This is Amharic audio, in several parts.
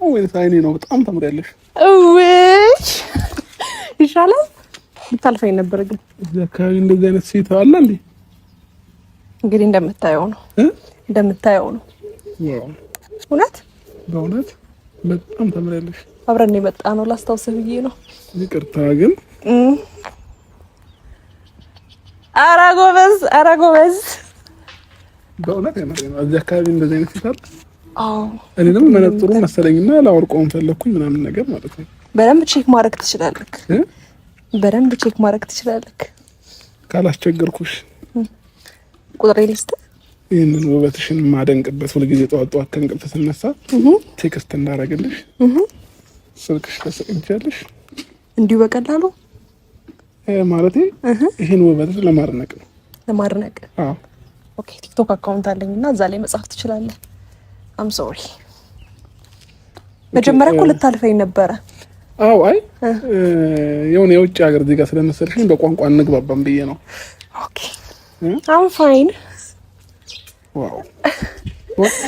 ወይስ አይኔ ነው? በጣም ታምሪያለሽ። ወይ ይሻላል። ልታልፈኝ ነበር ግን እዚህ አካባቢ እንደዚህ አይነት ሴት አለ እንዴ? እንግዲህ እንደምታየው ነው። እውነት በእውነት በጣም ታምሪያለሽ። አብረን የመጣ ነው ላስታውስህ ብዬ ነው። ይቅርታ ግን ኧረ ጎበዝ በእውነት የምሬን ነው። እዚህ አካባቢ እንደዚህ አይነት ሴት አለ? አዎ። እኔ ደግሞ መነጥሩ መሰለኝና ላወርቀውን ፈለኩኝ ምናምን ነገር ማለት ነው። በደንብ ቼክ ማድረግ ትችላለህ። ካላስቸገርኩሽ ቁጥሬ ልስጥ። ይሄንን ውበትሽን ማደንቅበት ሁልጊዜ ጠዋት ጠዋት ከእንቅልፍ ስነሳ ቴክስት እንዳደረግልሽ ስልክሽ ተሰቅጃለሽ። እንዲሁ በቀላሉ ማለቴ ይሄን ውበትሽ ለማድነቅ ነው። አዎ። ኦኬ። ቲክቶክ አካውንት አለኝና እዛ ላይ መጻፍ ትችላለህ። አም ሶሪ መጀመሪያ እኮ ልታልፈኝ ነበረ። አዎ። አይ የሆነ የውጭ ሀገር ዜጋ ስለመሰልሽኝ በቋንቋ እንግባባም ብዬ ነው። ኦኬ። አም ፋይን። ዋው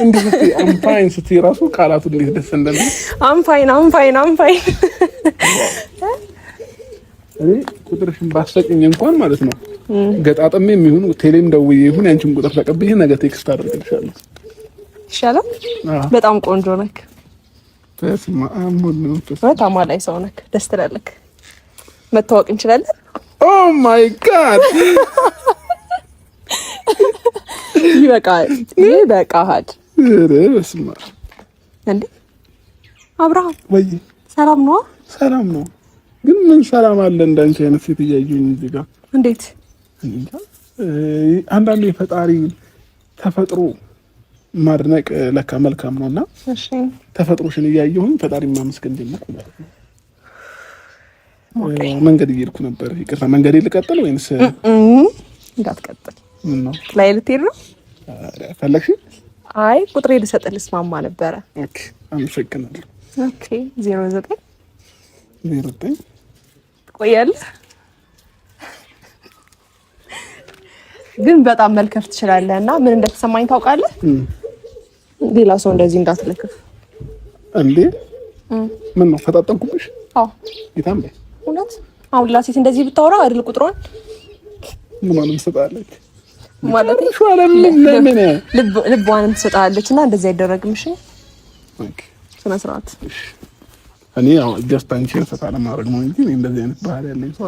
እንዴት አም ፋይን ስትይ ራሱ ቃላቱ እንዴት ደስ እንደሚል። አም ፋይን እኔ ቁጥርሽን ባሰጭኝ እንኳን ማለት ነው ገጣጥሜም ይሁን ቴሌም ደውዬ ይሁን ያንቺን ቁጥር ተቀብዬ ነገ ቴክስት አደርግልሻለሁ። ይሻላል። በጣም ቆንጆ ነክ። በስመ አብ ወልድ በጣም አላይ ሰው ነክ። ደስ ትላለክ። መታወቅ እንችላለን። ኦ ማይ ጋድ ይበቃል። በስመ አብ እንዴ አብርሃም ወይ ሰላም ነው? ሰላም ነው። ግን ምን ሰላም አለ እንዳንቺ አይነት ሴት እያየሁኝ እዚህ ጋር። እንዴት አንዳንዴ ፈጣሪ ተፈጥሮ ማድነቅ ለካ መልካም ነውና፣ እሺ ተፈጥሮሽን እያየሁኝ ፈጣሪ ማመስገን ጀመርኩ ማለት ነው። መንገድ እየሄድኩ ነበር። ይቅርታ መንገዴ ልቀጥል ወይንስ? እንዳትቀጥል። ምን ነው ላይ ልትሄድ ነው? ፈለግሽ? አይ ቁጥሬ ልሰጥህ ልስማማ ነበረ። ኦኬ አመሰግናለሁ። ኦኬ 09 ትቆያለህ። ግን በጣም መልከፍ ትችላለህ እና ምን እንደተሰማኝ ታውቃለህ? ሌላ ሰው እንደዚህ እንዳትለክፍ እንዴ። ምን ነው ፈጣጠንኩብሽ? አዎ ይታም እውነት። አሁን ሌላ ሴት እንደዚህ ብታወራ አይደል ቁጥሯን ምን ማለት ትሰጣለች ማለት ነው። ልቧንም ትሰጣለች እና እንደዚህ አይደረግም። እሺ ኦኬ ስነ ስርዓት። እኔ ያው ጀስት አንቺን ፈታ ለማድረግ ነው እንጂ እንደዚህ አይነት ባህሪ ያለኝ ሰው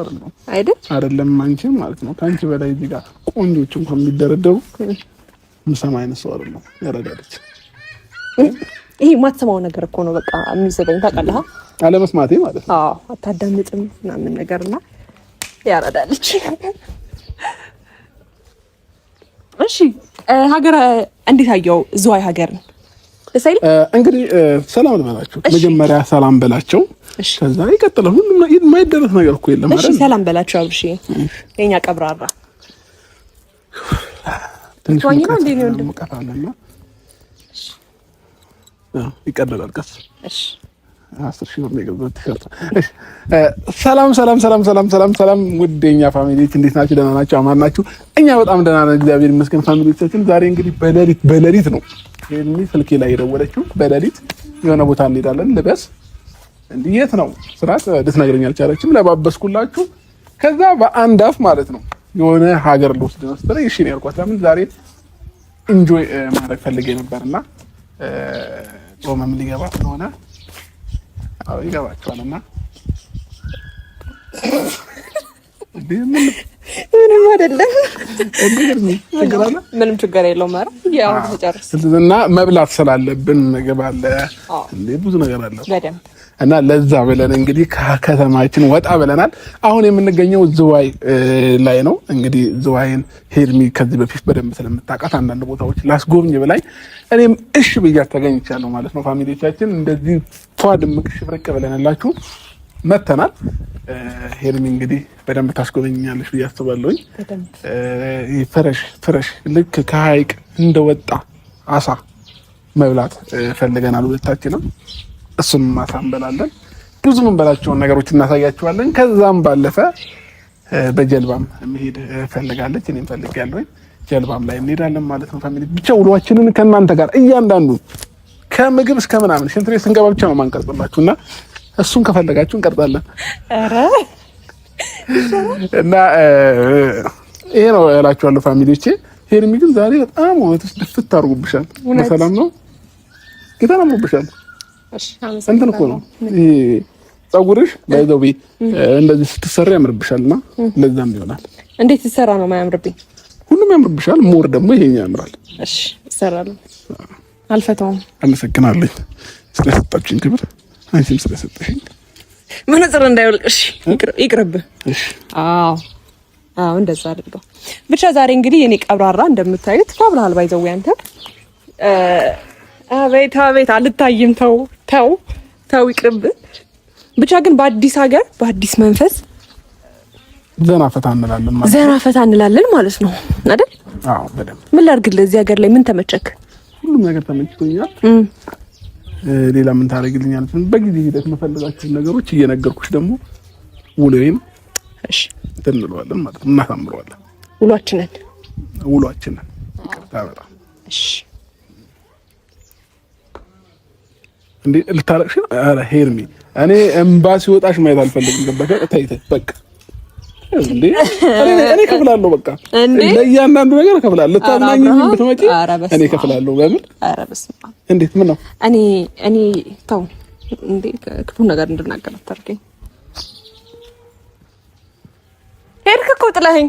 አይደለም አንቺን ማለት ነው። ከአንቺ በላይ እዚህ ጋር ቆንጆች እንኳን የሚደረደሩ ምሰማ አይነት ሰው አይደለም። ያረጋለች። ይሄ ማትሰማው ነገር እኮ ነው በቃ የሚሰጠኝ ታውቃለህ። አለመስማቴ ማለት ነው። አዎ አታዳምጥም ምናምን ነገርና ያረዳለች። እሺ ሀገር እንዴት አየው? ዝዋይ ሀገር እንግዲህ ሰላም ልበላቸው። መጀመሪያ ሰላም በላቸው፣ ከዛ ይቀጥላል። ሁሉም የማይደረስ ነገር እኮ የለም ማለት ነው። እሺ ሰላም በላቸው አብርሽ፣ የኛ ቀብራራ ትንሽ ሙቀታለና ይቀደላል። ቀስ እሺ 10 ሺህ ብር ነው ቲሸርት። እሺ ሰላም ውዴኛ ፋሚሊዎች እንዴት ናችሁ? ደህና ናችሁ? አማን ናችሁ? እኛ በጣም ደህና ነን እግዚአብሔር ይመስገን። ፋሚሊዎቻችን ዛሬ እንግዲህ በሌሊት ነው የኔ ስልኬ ላይ የደወለችው። በሌሊት የሆነ ቦታ እንሄዳለን ልበስ እንዴ የት ነው ስራት ልትነግረኝ አልቻለችም። ለባበስኩላችሁ። ከዛ በአንድ አፍ ማለት ነው የሆነ ሀገር ልወስድ ነው ስትለኝ እሺ ነው ያልኳት። ለምን ዛሬ ኢንጆይ ማድረግ ፈልጌ ነበርና ጾምም ሊገባ ስለሆነ አዎ ይገባችኋልና ምንም አይደለም። ምንም ችግር የለውም። ያው ተጨርስ እና መብላት ስላለብን ምግብ አለ እንዴ ብዙ ነገር አለ እና ለዛ ብለን እንግዲህ ከከተማችን ወጣ ብለናል። አሁን የምንገኘው ዝዋይ ላይ ነው። እንግዲህ ዝዋይን ሄርሚ ከዚህ በፊት በደንብ ስለምታውቃት አንዳንድ ቦታዎች ላስጎብኝ ብላኝ እኔም እሺ ብያት ተገኝቻለሁ ማለት ነው። ፋሚሊዎቻችን እንደዚህ ፏድምቅ ሽብርቅ ብለንላችሁ መተናል። ሄርሚ እንግዲህ በደንብ ታስጎበኛለሽ ብዬ አስባለሁኝ። ፍረሽ ልክ ከሀይቅ እንደወጣ አሳ መብላት ፈልገናል ሁለታችንም። እሱም ማታ እንበላለን። ብዙ የምንበላቸውን ነገሮች እናሳያችኋለን። ከዛም ባለፈ በጀልባም መሄድ ፈልጋለች፣ እኔም ፈልጋለሁ። ጀልባም ላይ እንሄዳለን ማለት ነው። ፋሚሊ ብቻ ውሏችንን ከእናንተ ጋር እያንዳንዱ ከምግብ እስከ ምናምን ሽንት ቤት ስንገባ ብቻ ነው ማንቀርጽላችሁና እሱን ከፈለጋችሁ እንቀርጻለን። ኧረ እና ይሄ ነው እላችኋለሁ ፋሚሊዎቼ። ሄርሚ ግን ዛሬ በጣም ወጥስ ድፍት አድርጎብሻል። በሰላም ነው ጌታ ነው ብሻል። እሺ እንትን እኮ ነው ይሄ ፀጉርሽ ባይዘው እንደዚህ ስትሰራ ያምርብሻልና ለዛም ይሆናል። እንዴት ትሰራ ነው ማያምርብኝ? ሁሉም ያምርብሻል። ሞር ደግሞ ይሄኛ ያምራል። እሺ እሰራለሁ። አልፈታውም። አመሰግናለሁ ስለሰጣችሁኝ ክብር፣ አንቺም ስለሰጠሽኝ። መነጽር እንዳይወልቅሽ ይቅርብ። እሺ አዎ እንደዛ አድርገው ብቻ። ዛሬ እንግዲህ የኔ ቀብራራ እንደምታዩት ካብራል ባይዘው ያንተ አቤት አቤት አልታይም። ተው ይቅርብ። ብቻ ግን በአዲስ ሀገር በአዲስ መንፈስ ዘና ፈታ እንላለን ማለት ነው አይደል? አዎ በደምብ። ምን ላድርግልህ? እዚህ ሀገር ላይ ምን ተመቸክ? ሁሉም ነገር ተመችቶኛል። ሌላ ምን ታደርግልኛለህ? በጊዜ ሂደት መፈልጋችሁ ነገሮች እየነገርኩሽ ደግሞ ውሎዬን እሺ እንለዋለን ማለት ነው። እናሳምረዋለን ውሏችንን። ይቅርታ በጣም እሺ። እንዴ ልታረቅሽ? ኧረ ሄርሚ እኔ ኤምባሲ ወጣሽ ማየት አልፈልግም። ገባሽ? ታይተ በቃ እንዴ እኔ ከፍላለሁ። በቃ ለእያንዳንዱ ነገር ከፍላለሁ። ልታዝናኝ ብትመጪ እኔ ከፍላለሁ። በምን? ኧረ በስመ አብ። እንዴት? ምን ነው? እኔ ተው እንዴ ክፉ ነገር እንድናገር አታርገኝ። ሄድክ እኮ ጥለኸኝ።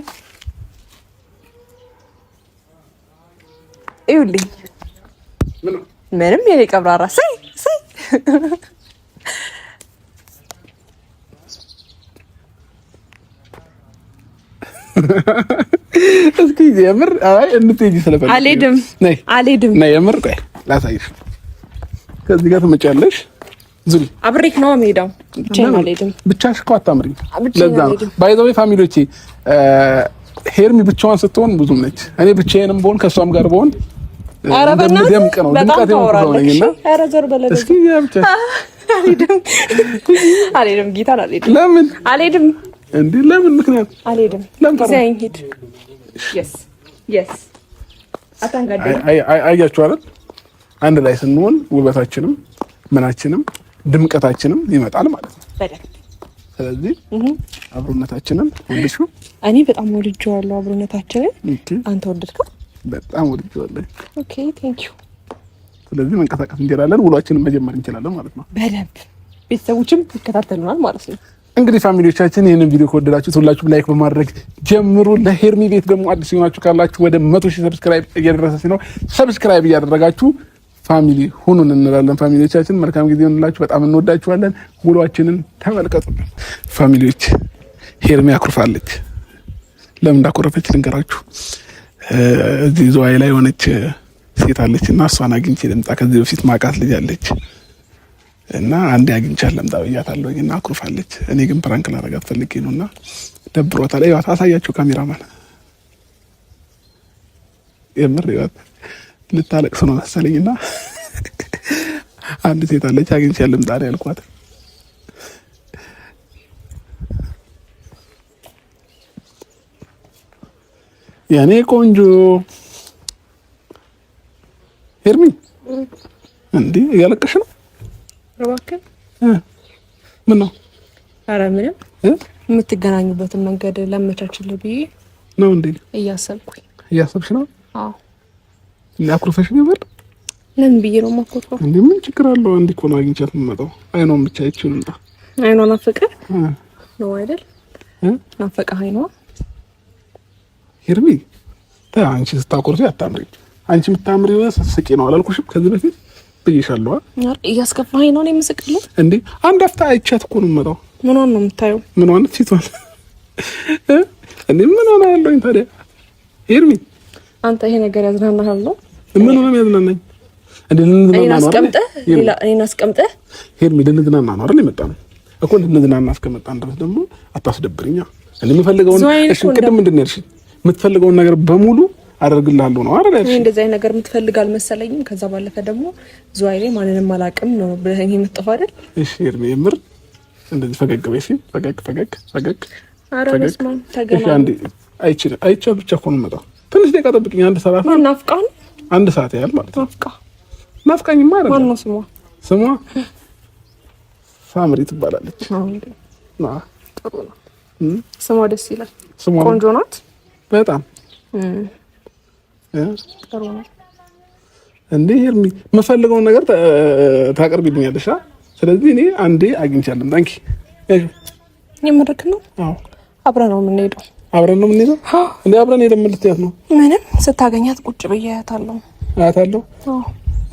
ይኸውልኝ ምንም የኔ ቀብራራ ሳይ እስኪ የምር አይ እንትን ስለፈለኩ አልሄድም። ነይ የምር ቆይ ላሳይሽ። ከዚህ ጋር ትመጫለሽ። ዙሪ አብሬክ ነው የምሄደው። ብቻዬን አልሄድም። ብቻሽ እኮ አታምሪም። ለዛ ነው ባይ ዘ ወይ ፋሚሊዎቼ፣ ሄርሚ ብቻዋን ስትሆን ብዙም ነች። እኔ ብቻዬንም ብሆን ከሷም ጋር ብሆን እንደምደምቅ ነው። ድምቀት የሆነኝና ኧረ ዞር በለለ። እስኪ ያምጣ። አልሄድም። ጌታ አልሄድም። ለምን አልሄድም? እንዴ ለምን? ምክንያት አልሄድም። ለምን ሂድ። yes አታንጋደኝ። አያችሁ አይደል? አንድ ላይ ስንሆን ውበታችንም ምናችንም ድምቀታችንም ይመጣል ማለት ነው። በደንብ። ስለዚህ አብሮነታችንን ወልሽው። እኔ በጣም ወድጄዋለሁ አብሮነታችንን። አንተ ወደድከው? በጣም ወድጄዋለሁ። ኦኬ ቴንክ ዩ። ስለዚህ መንቀሳቀስ እንጀራለን፣ ውሏችንን መጀመር እንችላለን ማለት ነው። በደንብ ቤተሰቦችም ይከታተሉናል ማለት ነው። እንግዲህ ፋሚሊዎቻችን ይሄንን ቪዲዮ ከወደዳችሁት ሁላችሁም ላይክ በማድረግ ጀምሩ። ለሄርሚ ቤት ደግሞ አዲስ የሆናችሁ ካላችሁ ወደ 100,000 ሰብስክራይብ እየደረሰ ነው። ሰብስክራይብ እያደረጋችሁ ፋሚሊ ሁኑን እንላለን። ፋሚሊዎቻችን መልካም ጊዜ ይሁንላችሁ። በጣም እንወዳችኋለን። ውሏችንን ተመልከቱ ፋሚሊዎች። ሄርሚ አኩርፋለች። ለምን እንዳኮረፈች ልንገራችሁ። እዚህ ዝዋይ ላይ ሆነች ሴት አለች እና እሷን አግኝቼ ልምጣ። ከዚህ በፊት ማቃት ልጅ አለች እና አንዴ አግኝቻት ልምጣ ብያታለሁኝ እና አኩርፋለች። እኔ ግን ፕራንክ ላደርጋት ፈልጌ ነውና ደብሮታል። ይኸዋት አሳያቸው ካሜራማን። የምር ይኸዋት ልታለቅስ ነው መሰለኝና አንድ ሴት አለች አግኝቻት ልምጣ ነው ያልኳት። ያኔ ቆንጆ ሄርሚ እንዴ እያለቀሽ ነው? እባክህ ምን ነው? ኧረ ምንም። የምትገናኙበትን መንገድ ለመቻችልህ ብዬ ነው እንዴ እያሰብሽ ነው? አዎ። አኩርፈሽ ነበር? ለምን ብዬ ነው የማኮርፈው? እንዴ ምን ችግር አለው? እንዴ እኮ ነው አግኝቻት የምመጣው። አይኗን ብቻ አይቼው ልምጣ። አይኗን አፈቀህ ነው አይደል? ናፈቀህ አይኗ? ሄርሚ አንቺ ስታኮርፊ አታምሪ። አንቺ የምታምሪው ስትስቂ ነው አላልኩሽም? ከዚህ በፊት ብዬሻለሁ። እያስከፋኝ ነው እኔ የምስቅልህ እንዴ? አንድ አፍታ አይቻት እኮ ነው የምመጣው። ምኗን ነው የምታየው? ምኗን? ፊቷን እንዴ ምን ሆነ ያለኝ ታዲያ? ሄርሚ አንተ ይሄ ነገር ያዝናናሃል ነው? ምን ሆነ ያዝናናኝ? እንዴ ልንዝናና ነው አይደል? እኔን አስቀምጠህ ሄርሚ ልንዝናና ነው አይደል የመጣነው እኮ። ልንዝናና እስከመጣን ድረስ ደግሞ አታስደብርኛ። እኔ የምፈልገውን እሺ፣ ቅድም ምንድን ነው ያልሽኝ? የምትፈልገውን ነገር በሙሉ አደርግልሃለሁ ነው አይደል? እኔ እንደዚህ አይነት ነገር የምትፈልግ አልመሰለኝም። ከዛ ባለፈ ደግሞ ዝዋይ ላይ ማንንም አላውቅም ነው ብለኸኝ የምትጠፋው አይደል? እሺ ሄርሚ የምር እንደዚህ ፈገግ በይ። እሺ ፈገግ። ኧረ በስመ አብ ተገና። እሺ አንዴ አይቻል ብቻ እኮ ነው የምመጣው። ትንሽ ደቂቃ ጠብቂኝ። አንድ ሰዓት ያህል ማለት ነው። ናፍቃ ናፍቃኝማ አይደል? ማን ነው ስሟ? ስሟ ሳምሪ ትባላለች። ጥሩ ነው ስሟ፣ ደስ ይላል። ቆንጆ ናት በጣም ጥሩ ነው። እንዴ ሄርሚ የምፈልገውን ነገር ታቀርቢልኛለሽ። ስለዚህ እኔ አንዴ አግኝቻለሁ። ታንኪ የምርክ ነው? አዎ አብረን ነው የምንሄደው። አብረን ነው የምንሄደው? እንዴ አብረን ሄደን ምን ልትያት ነው? ምንም ስታገኛት ቁጭ ብዬ አያታለሁ። አያታለሁ? አዎ።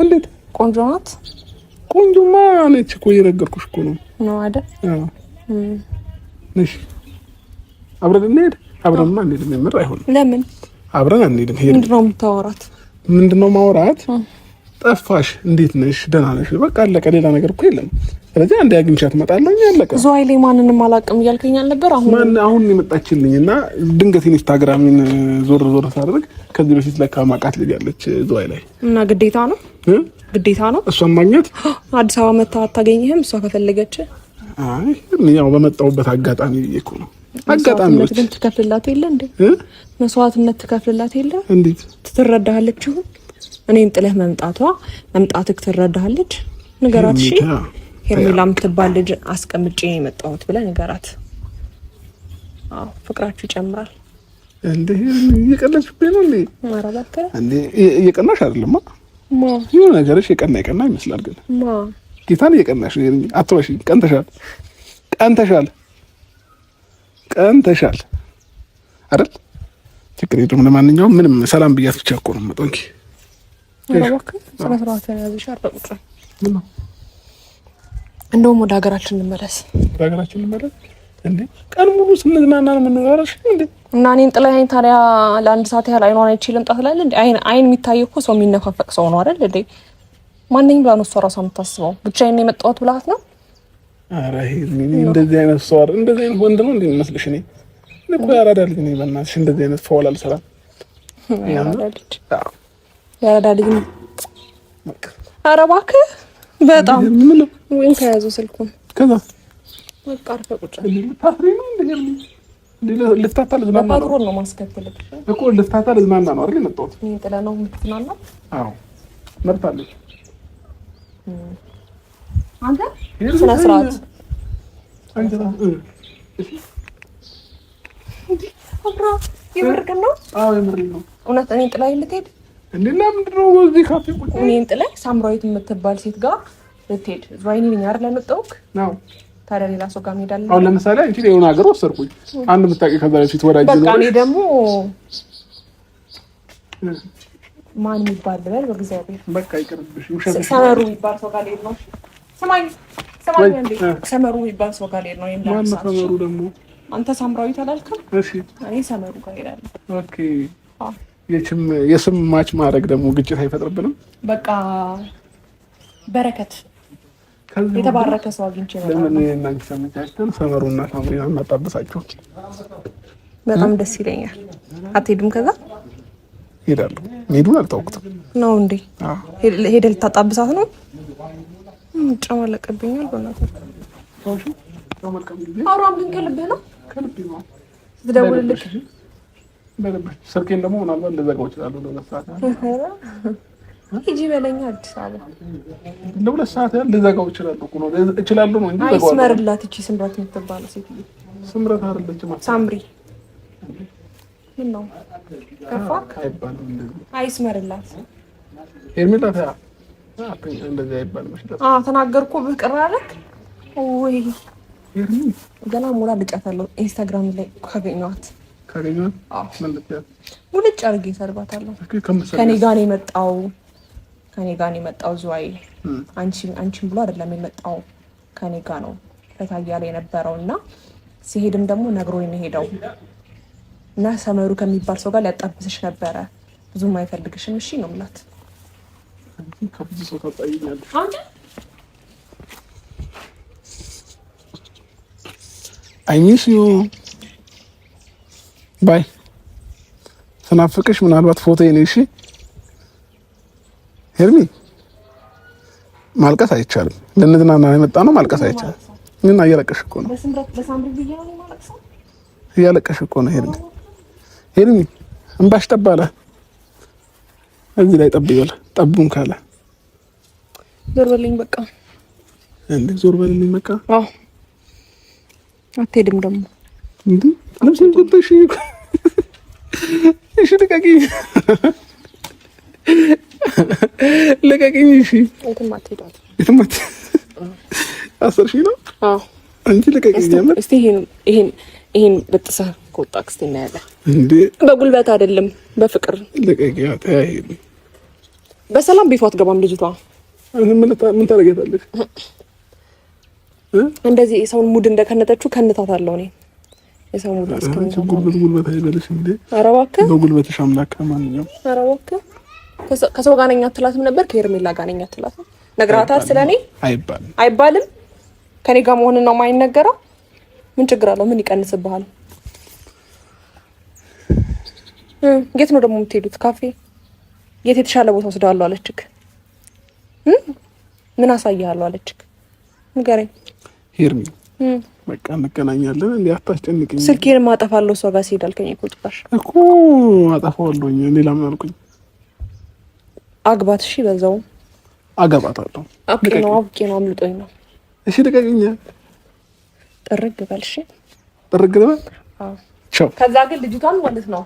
እንዴት ቆንጆ ናት? ቆንጆማ ነች እኮ እየነገርኩሽ እኮ ነው። ነው አይደል? አዎ። ነሽ አብረን እንሄድ? አብረንማ እንሄድም። የምር አይሆንም። ለምን አብረን አንሄድም? ምንድነው የምታወራት? ምንድነው ማውራት? ጠፋሽ፣ እንዴት ነሽ፣ ደህና ነሽ? በቃ አለቀ። ሌላ ነገር እኮ የለም። ስለዚህ አንዴ አግኝቻት እመጣለሁ። አለቀ። ዙዋይ ላይ ማንንም አላውቅም እያልከኝ አልነበር? አሁን የመጣችልኝና ድንገት ኢንስታግራሚን ዞር ሳደርግ ከዚህ በፊት ለካ ማቃት ልጅ ያለች ዙዋይ ላይ እና ግዴታ ነው እሷን ማግኘት። አዲስ አበባ መታ አታገኝህም እሷ ከፈለገች? አይ ያው በመጣሁበት አጋጣሚ እኮ ነው። አጋጣሚዎች ግን ትከፍልላት የለ እንዴ? መስዋዕትነት ትከፍልላት የለ? እንዴት ትረዳሃለች? ይሁን እኔን ጥለህ መምጣትህ ትረዳሃለች? ንገራት። እሺ ሄርሜላ የምትባል ልጅ አስቀምጬ የመጣሁት ብለህ ንገራት። አዎ ፍቅራችሁ ይጨምራል። እንዴ እየቀለድሽብኝ ነው እንዴ? ኧረ እባክህ እንዴ እየቀናሽ አይደለም? የሆነ ነገርሽ የቀና ይመስላል። ግን ጌታን እየቀናሽ ነው። አትዋሺ። ቀንተሻል አይደል? ችግር የለውም። ለማንኛውም ምንም ሰላም ብያት ብቻ እኮ ነው የምመጣው። እንኪ እንደውም ወደ ሀገራችን እንመለስ። እንዴ ቀን ሙሉ ስንዝናና ነው የምንኖረው እንዴ? እና እኔን ጥለኸኝ ታዲያ ለአንድ ሰዓት ያህል አይኗን አይቼ ልምጣ ትላለህ እንዴ? አይን የሚታየው እኮ ሰው የሚነፋፈቅ ሰው ነው አይደል እንዴ? ማንኛውም ብላ ነው እሷ እራሷ የምታስበው። ብቻዬን ነው የመጣሁት ብላት ነው። ኧረ እንደዚህ አይነት ሰው አይደል? እንደዚህ አይነት ወንድ ነው እንዴ የሚመስልሽ? እኔ እኮ ያራዳ ልጅ ነኝ። በእናትሽ እንደዚህ አይነት ፈውል አልሰራም። ያራዳ ልጅ ነው። ኧረ እባክህ በጣም ወይን ከያዘው ስልኩን ከዛ በቃ አርፈህ ቁጭ ልፍታታ ልዝናና ነው ማስከተል እኮ ልፍታታ ልዝናና ነው አይደል የመጣሁት? እኔ ጥላ ነው የምትዝናናው? አዎ መርታለች። አንተ ስነ ስርዓት የምርቅን ነው? አዎ የምርቅን ነው። እውነት እኔን ጥላ ልትሄድ እንዴ? ለምንድን ነው እዚህ ካፌ ቁጭ እኔን ጥላ ሳምራዊት የምትባል ሴት ጋር ልትሄድ? ዙዋይኒ ነኝ አይደል የመጣሁት? ነው ታዲያ ሌላ ሰው ጋር እንሄዳለን። አሁን ለምሳሌ አንቺ የሆነ ሀገር ወሰድኩኝ አንድ የምታውቂው ከዛ በፊት ወዳጅ ነው። በቃ እኔ ደግሞ ማን የሚባል ልበል በእግዚአብሔር በቃ ይቅርብሽ። ሰመሩ የሚባል ሰው ጋር ልሄድ ነው። ስማኝ እንዴ ሰመሩ የሚባል ሰው ጋር ልሄድ ነው። ማን ነው ሰመሩ ደግሞ? አንተ ሳምራዊት አላልክም? እሺ እኔ ሰመሩ ጋር እሄዳለሁ። ኦኬ የስም ማች ማድረግ ደግሞ ግጭት አይፈጥርብንም? በቃ በረከት የተባረከ ሰው አግኝቼ ነው። ለምን እናንተ ሰምታችሁን ሰመሩና ሳምሪና እናጣብሳችሁ? በጣም ደስ ይለኛል። አትሄድም? ከዛ ሄዳለሁ። ሄዱን አልታውቁትም ነው እንዴ? ሄደህ ልታጣብሳት ነው? ጨማለቀብኛል። በእናትህ አውራም ግን ከልብህ ነው? ከልብህ ነው። ትደውልልህ በልብህ። ስልኬን ደግሞ ምናልባት ልዘጋው እችላለሁ ለሁለት ሰዓት ሂጂ በለኛ። አዲስ አበባ ለሁለት ሰዓት ያህል ልዘጋው እችላለሁ እኮ ነው። እችላለሁ ነው እንጂ ዘጋው። አይስመርላት። እቺ ስምረት የምትባለው ሴትዮ ስምረት አይደለችም። ሳምሪ ነው ከፋክ አይባልም እንደዚህ። አይስመርላት። ሄርሜላ ታያ እንደዚህ አይባልም። ተናገርኩ ብቅር አለክ ወይ? ገና ሞላ ልጫታለሁ። ኢንስታግራም ላይ ካገኘኋት ሙልጭ አድርጌ እሰርባታለሁ። ከኔ ጋር ነው የመጣው ዙዋይ። አንቺን ብሎ አይደለም የመጣው ከኔ ጋር ነው ፈታ እያለ የነበረው እና ሲሄድም ደግሞ ነግሮኝ ነው ሄደው እና ሰመሩ ከሚባል ሰው ጋር ሊያጣብስሽ ነበረ። ብዙም አይፈልግሽም። እሺ ነው የምላት። ከብዙ ሰው ታጣይኛለሽ አንተ። አይ ሚስ ዩ ባይ። ተናፍቅሽ ምናልባት ፎቶ የኔ። እሺ ሄርሚ ማልቀስ አይቻልም። ለነዝናና የመጣ ነው። ማልቀስ አይቻልም። ምን እያለቀሽ እኮ ነው። ለሳምሪ ብዬሽ ነው ማለቅሰው። እያለቀሽ እኮ ነው ሄርሚ እንባሽ ጠባለ። እዚህ ላይ ጠብ ይበል። ጠቡን ካለ ዞር በልኝ በቃ። እንዴ ዞር በልኝ በቃ። አዎ አትሄድም ደግሞ እንዴ ለምን ቆጥሽ? እሺ ልቀቂኝ፣ ልቀቂኝ። እሺ የትም አትሄዳትም። የትም አሰርሽኝ ነው? አዎ አንቺ ልቀቂኝ። እስቲ ይሄን በጥሰህ ከወጣህ እስቲ እናያለን። እንዴ በጉልበት አይደለም በፍቅር ልቀቂኝ። አታይኝ። በሰላም ቤቷ አትገባም ልጅቷ። ምን ታደርጊያታለሽ? እንደዚህ የሰውን ሙድ እንደከነተችው ከንታታለሁ እኔ። የሰው ሙድ እስከምታው ጉልበት አይበልሽ እንዴ? ኧረ እባክህ በጉልበትሽ አምላክ። ማንኛውም ኧረ እባክህ ከሰው ጋር ነኝ አትላትም ነበር? ከሄርሜላ ጋር ነኝ አትላትም? ነግራታል ስለኔ? አይባልም። ከኔ ጋር መሆን ነው የማይነገረው። ምን ችግር አለው? ምን ይቀንስብሃል? የት ነው ደግሞ የምትሄዱት? ካፌ? የት የተሻለ ቦታ ወስደዋለሁ አለችክ? ምን አሳያለሁ አለችክ? ንገረኝ ሄርሚ። በቃ እንገናኛለን። እንዴ አታስጨንቅኝ። ስልኬን ማጠፋለሁ እሷ ጋር ሲሄድ አልከኝ እኮ ጭራሽ እኮ አጠፋዋለሁ። እኔ ለምን አልኩኝ? አግባት። እሺ በዛው አገባታለሁ። አውቄ ነው አምልጦኝ ነው። እሺ ልቀቅኝ። ጥርግ በል። እሺ ጥርግ በል። አዎ ቻው። ከዛ ግን ልጅቷን ማለት ነው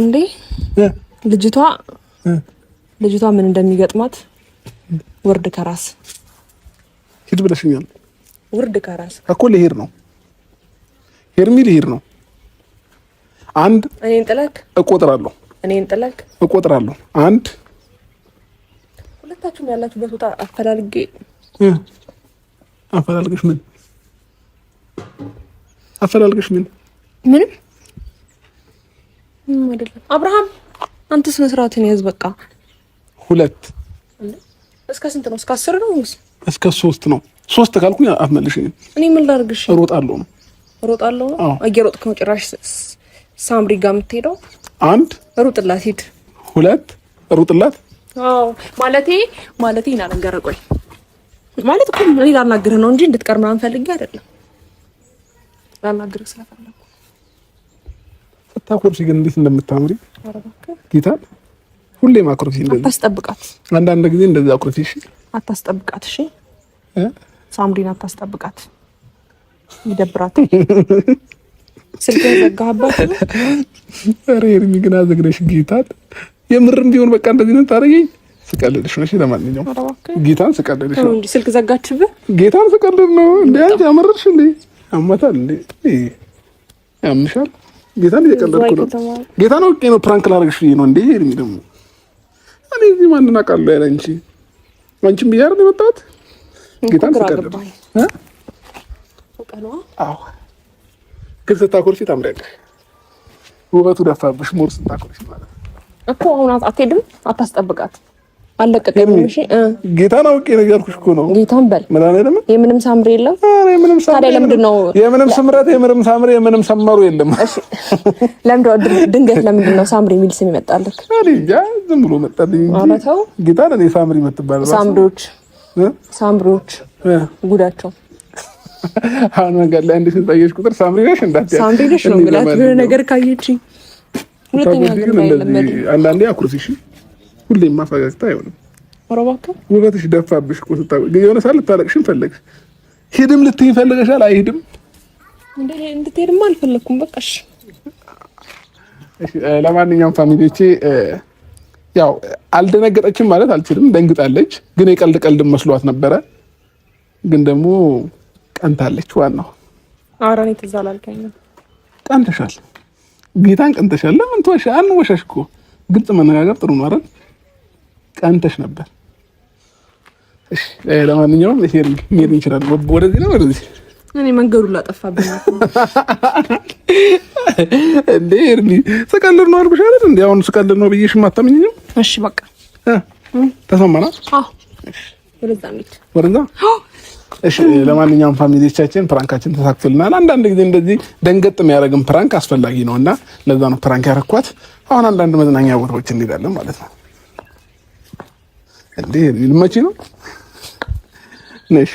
እንዴ ልጅቷ ምን እንደሚገጥማት ውርድ ከራስ ሂድ ብለሽኛል። ውርድ ከራስ እኮ ልሄድ ነው ሄርሚ፣ ልሄድ ነው። አንድ እኔን ጥለክ እቆጥራለሁ። አንድ ሁለታችሁም ያላችሁበት ቦታ አፈላልገሽ ምን ምንም አይደለም። አብርሃም አንተ ስነ ስርዓትን ያዝ በቃ። ሁለት እስከ ስንት ነው? እስከ 10 ነው ወይስ እስከ 3 ነው? 3 ካልኩኝ አትመልሽኝም። እኔ ምን ላድርግሽ? እሮጣለሁ ነው። እየሮጥክ ነው ጭራሽ ሳምሪ ጋር የምትሄደው። አንድ ሩጥላት፣ ሂድ። ሁለት ሩጥላት። አዎ ማለቴ እናነገረ ቆይ ማለት እኮ እኔ ላናግርህ ነው እንጂ እንድትቀር ምናምን ፈልጌ አይደለም። ላናግርህ ስለፈለኩ። ታኮርሲ ግን እንዴት እንደምታምሪ ጌታን ሁሌም አኩርፊ። እንደዚህ አታስጠብቃት። አንዳንድ ጊዜ እንደዚህ አኩርፊ። እሺ አታስጠብቃት። እሺ ሳምሪን አታስጠብቃት። ይደብራት። ስልክህን ዘጋህባት። ኧረ ሄርሚ ግን አዘግነሽ ጌታን። የምርም ቢሆን በቃ እንደዚህ ነው ታረጋኝ። ስቀልድሽ ነው። እሺ ለማንኛውም ጌታን ስቀልድሽ ነው እንጂ ስልክ ዘጋችብህ። ጌታን ስቀልድ ነው እንዴ? አንቺ አመረርሽ እንዴ? አማታል እንዴ? ያምሻል። ጌታን እየቀለድኩ ነው። ጌታን አውቄ ነው ፕራንክ ላደርግሽ ነው እንዴ? ሄርሚ ደግሞ እኔ እዚህ ማንን አውቃለሁ ያለ አንቺም ብያር ነው የመጣሁት። ጌታን ስቀልድ አዎ ግን ስታኮርፊ ታምሪያለሽ። ውበቱ ደፋብሽ። ሞር ስታኮርፊ ማለት እኮ አሁን አትሄድም። አታስጠብቃት። አለቀቀኝ። እሺ ጌታን አውቄ ነው ያልኩሽ እኮ ነው። ጌታን በል ምናምን የምንም ሳምሪ የለም። አረ የምንም ሳምሪ ታዲያ ለምንድን ነው የምንም ስምረት የምንም ሳምሪ የምንም ሰመሩ የለም? እሺ ድንገት ለምንድን ነው ሳምሪ የሚል ስም ይመጣልክ? አሬ ያ ዝም ብሎ መጣልኝ እንጂ ጌታን እኔ ሳምሪ የምትባል ሳምሪዎች ጉዳቸው አሁን መንገድ ላይ እንዴት ታየሽ ቁጥር ሳምሪ ነሽ ነው ብላት የሆነ ነገር ካየችኝ ሁለተኛ ግን እንደዚህ አንዳንዴ አኩርፊሽ። ሁሌም ማፈጋግታ አይሆንም። ወራባካ ውበትሽ ደፋብሽ እኮ የሆነ ሰዓት ልታለቅሽም ፈለግሽ። ሂድም ልትይኝ ፈልገሻል። አይሄድም እንዴ? እንድትሄድማ አልፈለኩም። በቃሽ። እሺ ለማንኛውም ፋሚሊዎቼ ያው አልደነገጠችም ማለት አልችልም። ደንግጣለች፣ ግን የቀልድ መስሏት ነበረ። ግን ደግሞ ቀንታለች። ዋናው አራኔ ተዛላልከኝ ቀንተሻል። ጌታን ቀንተሻል። ለምን ተወሽ? አንወሻሽ እኮ ግልጽ መነጋገር ጥሩ ነው አይደል? ቀንተሽ ነበር። እሺ ለማንኛውም ሄርሚ ምን ይችላል? ወደዚህ ነው ወደዚህ። እኔ መንገዱን ላጠፋብኝ እንዴ? ሄርሚ ስቀልድ ነው አልኩሽ አይደል? እንዴ አሁን ስቀልድ ነው ብዬሽ ማታምኚኝ? እሺ በቃ ተሰማና? አዎ ወደዛ እሺ ለማንኛውም ፋሚሊዎቻችን ፕራንካችን ተሳክቶልናል። አንዳንድ ጊዜ እንደዚህ ደንገጥ የሚያደርግም ፕራንክ አስፈላጊ ነውና ለዛ ነው ፕራንክ ያረኳት። አሁን አንዳንድ መዝናኛ ቦታዎች እንሄዳለን ማለት ነው። እንዴ ልመጪ ነው ነሽ?